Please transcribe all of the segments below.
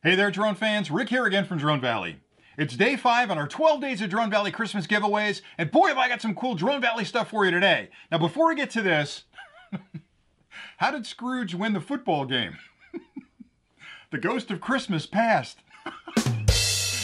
Hey there, drone fans. Rick here again from Drone Valley. It's day 5 on our 12 Days of Drone Valley Christmas giveaways, and boy, have I got some cool Drone Valley stuff for you today. Now, before we get to this, how did Scrooge win the football game? The ghost of Christmas passed.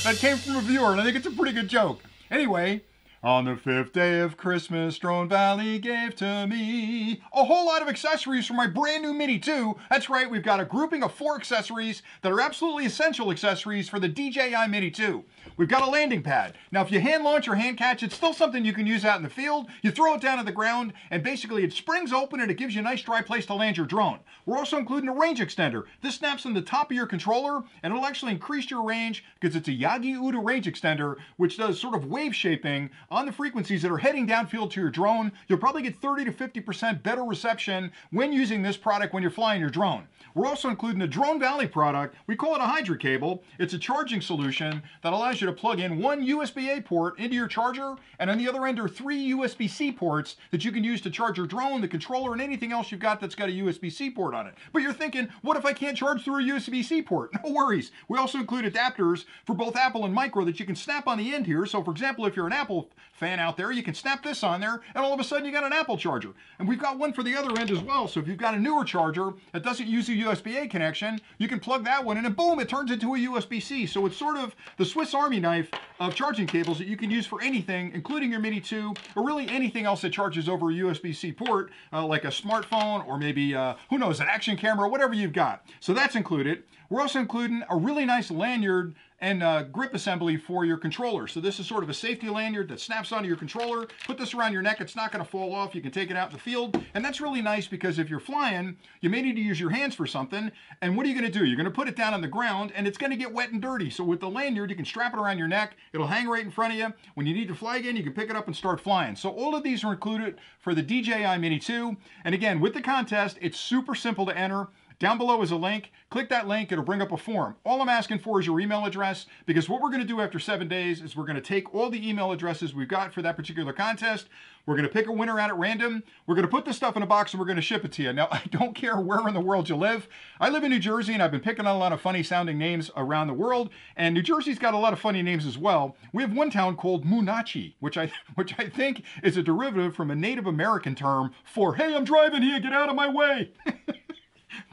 That came from a viewer, and I think it's a pretty good joke. Anyway, on the 5th day of Christmas, Drone Valley gave to me a whole lot of accessories for my brand new Mini 2. That's right, we've got a grouping of 4 accessories that are absolutely essential accessories for the DJI Mini 2. We've got a landing pad. Now, if you hand launch or hand catch, it's still something you can use out in the field. You throw it down to the ground, and basically it springs open and it gives you a nice dry place to land your drone. We're also including a range extender. This snaps on the top of your controller, and it'll actually increase your range because it's a Yagi-Uda range extender, which does sort of wave shaping on the frequencies that are heading downfield to your drone. You'll probably get 30 to 50% better reception when using this product when you're flying your drone. We're also including a Drone Valley product. We call it a Hydra cable. It's a charging solution that allows you to plug in one USB-A port into your charger, and on the other end are 3 USB-C ports that you can use to charge your drone, the controller, and anything else you've got that's got a USB-C port on it. But you're thinking, what if I can't charge through a USB-C port? No worries. We also include adapters for both Apple and Micro that you can snap on the end here. So for example, if you're an Apple fan out there, you can snap this on there, and all of a sudden you got an Apple charger. And we've got one for the other end as well. So if you've got a newer charger that doesn't use a USB-A connection, you can plug that one in, and boom, it turns into a USB-C. So it's sort of the Swiss Army knife of charging cables that you can use for anything, including your Mini 2, or really anything else that charges over a USB-C port, like a smartphone, or maybe, who knows, an action camera, whatever you've got. So that's included. We're also including a really nice lanyard and grip assembly for your controller. So this is sort of a safety lanyard that snaps onto your controller. Put this around your neck, it's not gonna fall off. You can take it out in the field. And that's really nice because if you're flying, you may need to use your hands for something. And what are you gonna do? You're gonna put it down on the ground and it's gonna get wet and dirty. So with the lanyard, you can strap it around your neck. It'll hang right in front of you. When you need to fly again, you can pick it up and start flying. So all of these are included for the DJI Mini 2. And again, with the contest, it's super simple to enter. Down below is a link. Click that link, it'll bring up a form. All I'm asking for is your email address, because what we're gonna do after 7 days is we're gonna take all the email addresses we've got for that particular contest. We're gonna pick a winner out at random. We're gonna put this stuff in a box and we're gonna ship it to you. Now, I don't care where in the world you live. I live in New Jersey and I've been picking on a lot of funny sounding names around the world, and New Jersey's got a lot of funny names as well. We have one town called Moonachi, which I think is a derivative from a Native American term for, hey, I'm driving here, get out of my way.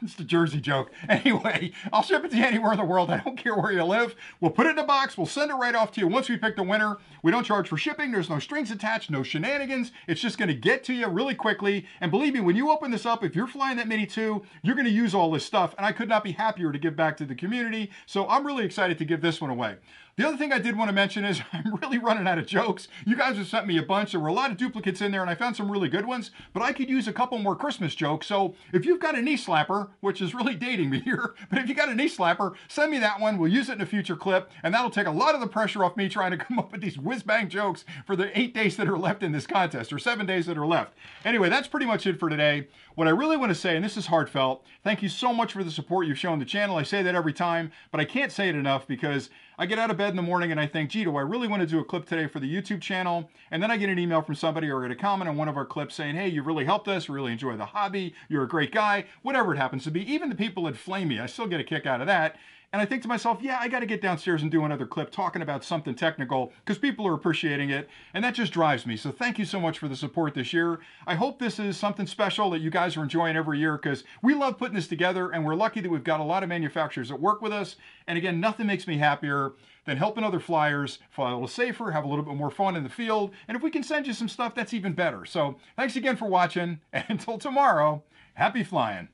It's the Jersey joke. Anyway, I'll ship it to you anywhere in the world. I don't care where you live. We'll put it in a box. We'll send it right off to you once we pick the winner. We don't charge for shipping. There's no strings attached, no shenanigans. It's just going to get to you really quickly. And believe me, when you open this up, if you're flying that Mini 2, you're going to use all this stuff. And I could not be happier to give back to the community. So I'm really excited to give this one away. The other thing I did want to mention is I'm really running out of jokes. You guys have sent me a bunch. There were a lot of duplicates in there, and I found some really good ones, but I could use a couple more Christmas jokes. So if you've got a knee slapper, which is really dating me here, but if you got a knee slapper, send me that one. We'll use it in a future clip, and that'll take a lot of the pressure off me trying to come up with these whiz-bang jokes for the 8 days that are left in this contest, or 7 days that are left. Anyway, that's pretty much it for today. What I really want to say, and this is heartfelt, thank you so much for the support you've shown the channel. I say that every time, but I can't say it enough because I get out of bed in the morning and I think, gee, do I really want to do a clip today for the YouTube channel? And then I get an email from somebody or get a comment on one of our clips saying, hey, you really helped us, really enjoy the hobby, you're a great guy, whatever it happens to be. Even the people that flame me, I still get a kick out of that. And I think to myself, yeah, I got to get downstairs and do another clip talking about something technical because people are appreciating it. And that just drives me. So thank you so much for the support this year. I hope this is something special that you guys are enjoying every year because we love putting this together. And we're lucky that we've got a lot of manufacturers that work with us. And again, nothing makes me happier than helping other flyers fly a little safer, have a little bit more fun in the field. And if we can send you some stuff, that's even better. So thanks again for watching. And until tomorrow, happy flying.